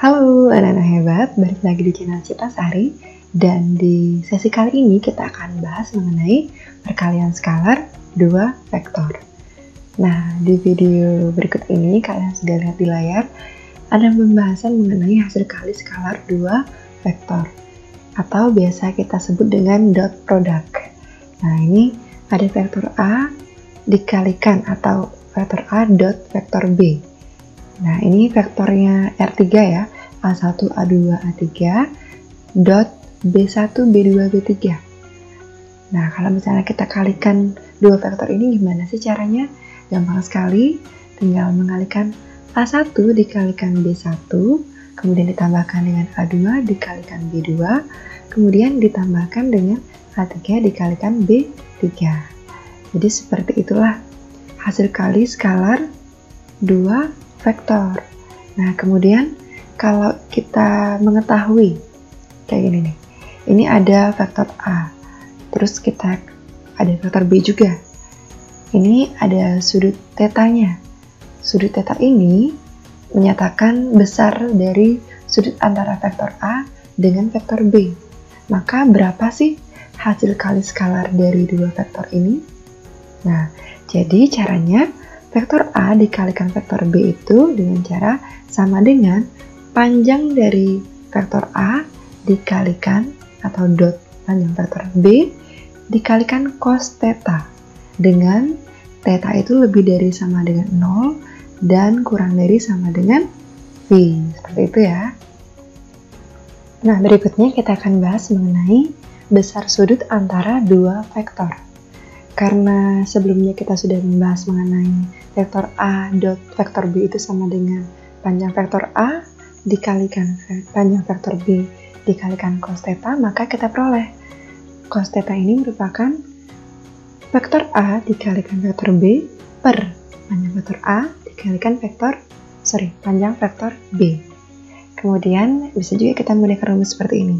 Halo anak-anak hebat, balik lagi di channel Cipta Sari. Dan di sesi kali ini kita akan bahas mengenai perkalian skalar 2 vektor. Nah, di video berikut ini kalian sudah lihat di layar ada pembahasan mengenai hasil kali skalar 2 vektor atau biasa kita sebut dengan dot product. Nah, ini ada vektor A dikalikan atau vektor A dot vektor B. Nah, ini vektornya R3 ya, A1, A2, A3, dot B1, B2, B3. Nah, kalau misalnya kita kalikan dua vektor ini gimana sih caranya? Gampang sekali, tinggal mengalikan A1 dikalikan B1, kemudian ditambahkan dengan A2 dikalikan B2, kemudian ditambahkan dengan A3 dikalikan B3. Jadi seperti itulah hasil kali skalar 2 vektor. Nah, kemudian kalau kita mengetahui kayak gini nih, ini ada vektor A, terus kita ada vektor B juga. Ini ada sudut tetanya. Sudut teta ini menyatakan besar dari sudut antara vektor A dengan vektor B. Maka berapa sih hasil kali skalar dari dua vektor ini? Nah, jadi caranya vektor A dikalikan vektor B itu dengan cara sama dengan panjang dari vektor A dikalikan atau dot panjang vektor B dikalikan cos theta dengan theta itu lebih dari sama dengan 0 dan kurang dari sama dengan V. Seperti itu ya. Nah, berikutnya kita akan bahas mengenai besar sudut antara dua vektor. Karena sebelumnya kita sudah membahas mengenai vektor A dot vektor B itu sama dengan panjang vektor A dikalikan panjang vektor B dikalikan cos theta, maka kita peroleh cos theta ini merupakan vektor A dikalikan vektor B per panjang vektor A dikalikan panjang vektor B. Kemudian bisa juga kita menggunakan rumus seperti ini.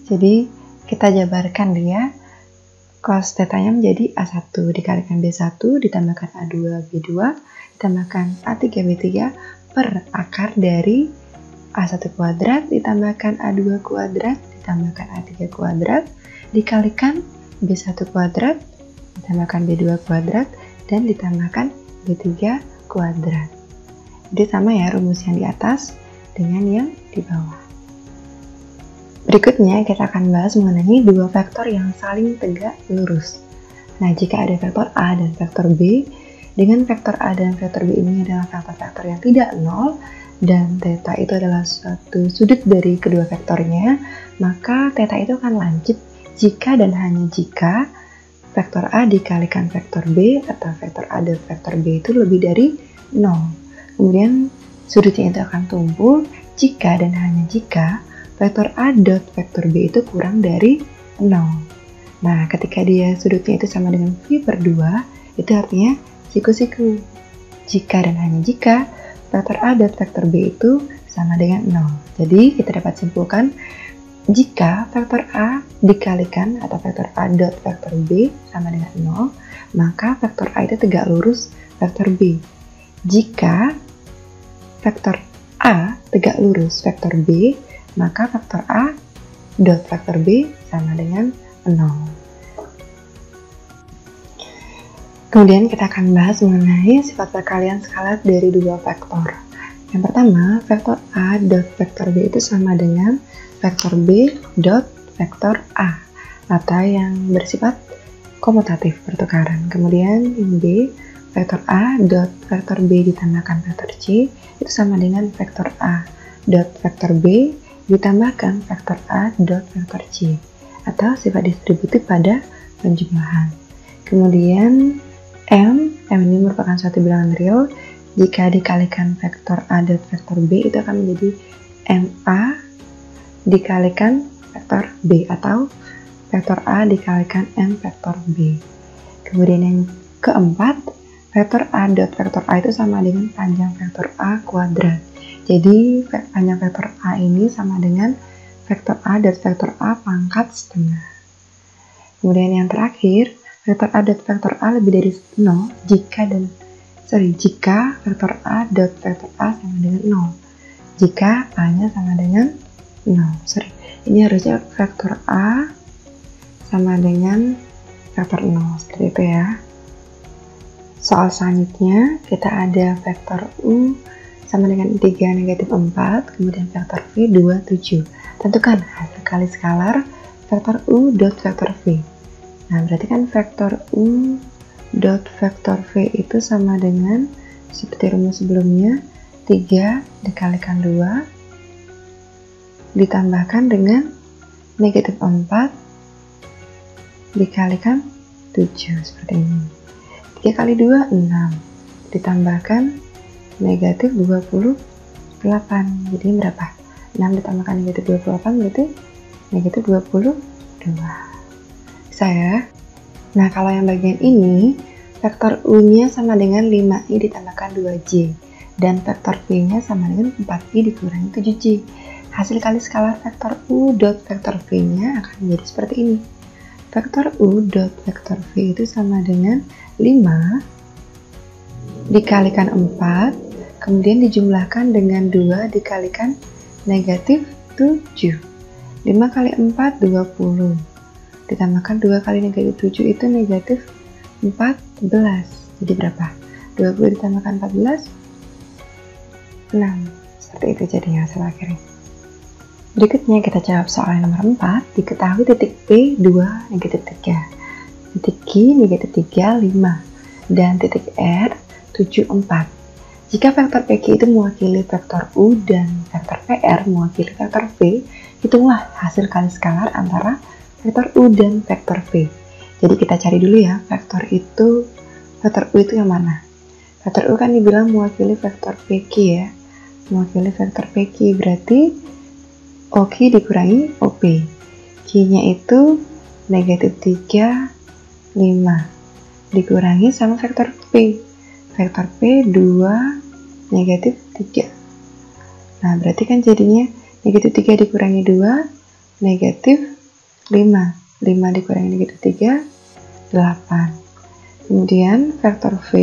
Jadi kita jabarkan dia. Cos tetanya menjadi A1 dikalikan B1 ditambahkan A2 B2 ditambahkan A3 B3 per akar dari A1 kuadrat ditambahkan A2 kuadrat ditambahkan A3 kuadrat dikalikan B1 kuadrat ditambahkan B2 kuadrat dan ditambahkan B3 kuadrat. Jadi sama ya rumus yang di atas dengan yang di bawah. Berikutnya kita akan bahas mengenai dua vektor yang saling tegak lurus. Nah, jika ada vektor A dan vektor B, dengan vektor A dan vektor B ini adalah vektor-vektor yang tidak nol dan theta itu adalah suatu sudut dari kedua vektornya, maka theta itu akan lancip jika dan hanya jika vektor A dikalikan vektor B atau vektor A dan vektor B itu lebih dari 0. Kemudian sudutnya itu akan tumpul jika dan hanya jika vektor A dot vektor B itu kurang dari 0. Nah, ketika dia sudutnya itu sama dengan V per 2, itu artinya siku-siku. Jika dan hanya jika vektor A dot vektor B itu sama dengan 0. Jadi, kita dapat simpulkan jika vektor A dikalikan atau vektor A dot vektor B sama dengan 0, maka vektor A itu tegak lurus vektor B. Jika vektor A tegak lurus vektor B, maka vektor A dot vektor B sama dengan 0. Kemudian kita akan bahas mengenai sifat perkalian skalar dari dua vektor. Yang pertama, vektor A dot vektor B itu sama dengan vektor B dot vektor A atau yang bersifat komutatif pertukaran. Kemudian yang B, vektor A dot vektor B ditambahkan vektor C itu sama dengan vektor A dot vektor B ditambahkan vektor A dot vektor C atau sifat distributif pada penjumlahan. Kemudian M ini merupakan suatu bilangan real. Jika dikalikan vektor A dot vektor B itu akan menjadi MA dikalikan vektor B atau vektor A dikalikan M vektor B. Kemudian yang keempat, vektor A dot vektor A itu sama dengan panjang vektor A kuadrat. Jadi panjang vektor A ini sama dengan vektor A dot vektor A pangkat setengah. Kemudian yang terakhir, vektor A dot vektor A lebih dari 0 jika vektor A dot vektor A sama dengan 0. jika A-nya sama dengan 0. Ini harusnya vektor A sama dengan vektor 0, seperti itu ya. Soal selanjutnya, kita ada vektor U sama dengan 3 negatif 4, kemudian vektor V 2, 7. Tentukan hasil kali skalar vektor U dot vektor V. Nah, berarti kan vektor U dot vektor V itu sama dengan, seperti rumus sebelumnya, 3 dikalikan 2 ditambahkan dengan negatif 4 dikalikan 7, seperti ini. 3 kali 2, 6 ditambahkan negatif 28, jadi berapa? 6 ditambahkan negatif 28 berarti negatif 22. Bisa ya? Nah, kalau yang bagian ini vektor U-nya sama dengan 5i ditambahkan 2j dan vektor V-nya sama dengan 4i dikurangi 7j. Hasil kali skalar vektor U dot vektor V-nya akan menjadi seperti ini. Vektor U dot vektor V itu sama dengan 5 dikalikan 4, kemudian dijumlahkan dengan 2 dikalikan negatif 7. 5 kali 4, 20. Ditambahkan 2 kali negatif 7 itu negatif 14. Jadi berapa? 20 ditambahkan 14, 6. Seperti itu jadinya hasil akhirnya. Berikutnya kita jawab soal nomor 4. Diketahui titik P 2, negatif 3. Titik Q, negatif 3, 5. Dan titik R, 7, 4. Jika vektor PQ itu mewakili vektor U dan vektor PR mewakili vektor V, hitunglah hasil kali skalar antara vektor U dan vektor V. Jadi kita cari dulu ya, vektor U itu yang mana? Vektor U kan dibilang mewakili vektor PQ ya. Mewakili vektor PQ berarti OQ dikurangi OP. Q-nya itu negatif 3, 5 dikurangi sama vektor P. Vektor P 2, negatif 3. Nah, berarti kan jadinya negatif 3 dikurangi 2, negatif 5. 5 dikurangi negatif 3, 8. Kemudian vektor V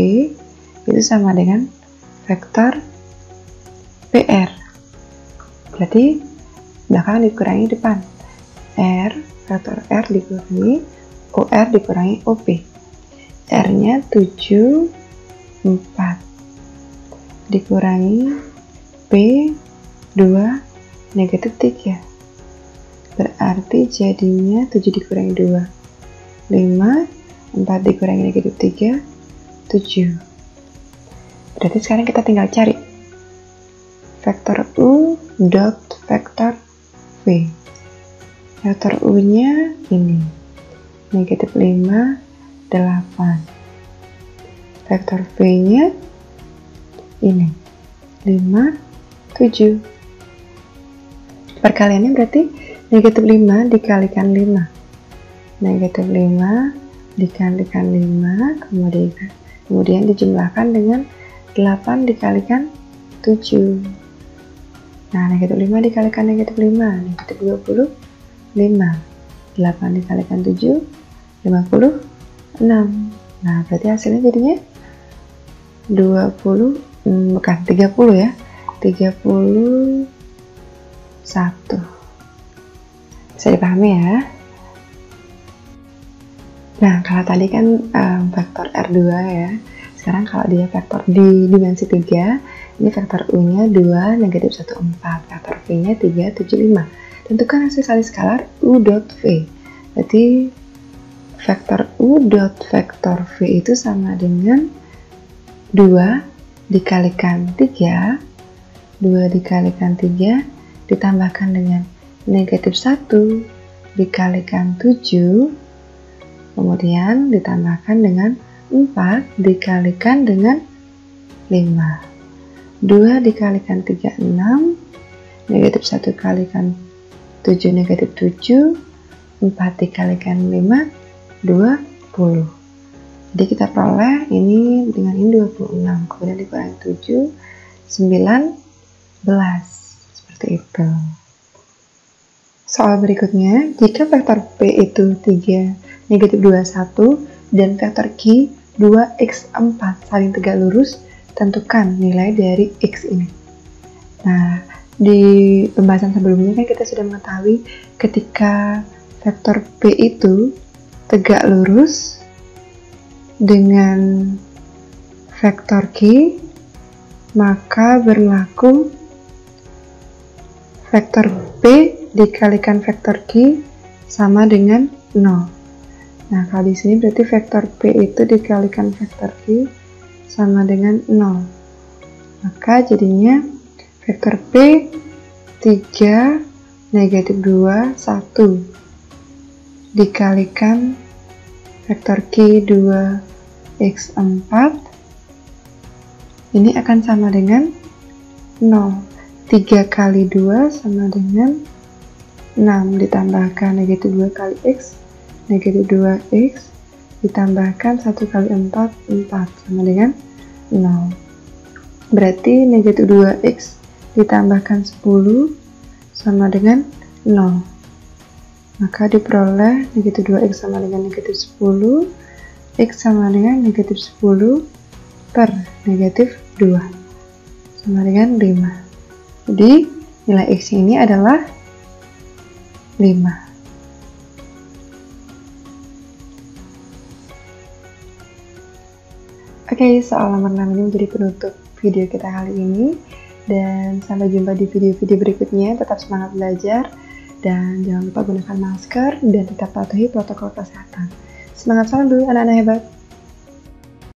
itu sama dengan vektor PR. Berarti belakang dikurangi depan. Vektor R dikurangi OR dikurangi OP. R-nya 7, 4 dikurangi P 2, negatif 3. Berarti jadinya 7 dikurangi 2, 5. 4 dikurangi negatif 3, 7. Berarti sekarang kita tinggal cari vektor U dot vektor V. Vektor U-nya ini, negatif 5, 8. Vektor V-nya ini, 5, 7. Perkaliannya berarti negatif 5 dikalikan 5. Negatif 5 dikalikan 5, kemudian dijumlahkan dengan 8 dikalikan 7. Nah, negatif 5 dikalikan negatif 5, negatif 25. 8 dikalikan 7, 56. Nah, berarti hasilnya jadinya 30 ya. 31. Bisa dipahami ya? Nah, kalau tadi kan vektor R2 ya. Sekarang kalau dia vektor di dimensi 3, ini vektor U-nya 2, negatif 1, 4. Vektor V-nya 3, 7, 5. Tentukan hasil kali skalar U dot V. Berarti vektor U dot vektor V itu sama dengan 2 dikalikan 3. 2 dikalikan 3 ditambahkan dengan negatif 1 dikalikan 7. Kemudian ditambahkan dengan 4 dikalikan dengan 5. 2 dikalikan 3, 6. Negatif 1 kalikan 7, negatif 7. 4 dikalikan 5, 20. Jadi kita peroleh ini dengan ini 26. Kemudian dikurangi 7, 19. Seperti itu. Soal berikutnya, jika vektor P itu 3, negatif 21, dan vektor Q 2x4 saling tegak lurus, tentukan nilai dari x ini. Nah, di pembahasan sebelumnya kan kita sudah mengetahui ketika vektor P itu tegak lurus dengan vektor Q, maka berlaku vektor P dikalikan vektor Q sama dengan 0. Nah, kalau di sini berarti vektor P itu dikalikan vektor Q sama dengan 0. Maka jadinya vektor P 3, negatif 2, 1 dikalikan vektor Q 2, X 4 ini akan sama dengan 0. 3 kali 2 sama dengan 6 ditambahkan negatif 2 kali X, negatif 2X ditambahkan 1 kali 4, 4 sama dengan 0. Berarti negatif 2X ditambahkan 10 sama dengan 0. Maka diperoleh negatif 2X sama dengan negatif 10, X sama dengan negatif 10 per negatif 2 sama dengan 5. Jadi nilai X ini adalah 5. Oke, soal nomor 6 ini menjadi penutup video kita kali ini. Dan sampai jumpa di video-video berikutnya. Tetap semangat belajar. Dan jangan lupa gunakan masker dan tetap patuhi protokol kesehatan. Semangat selalu anak-anak hebat!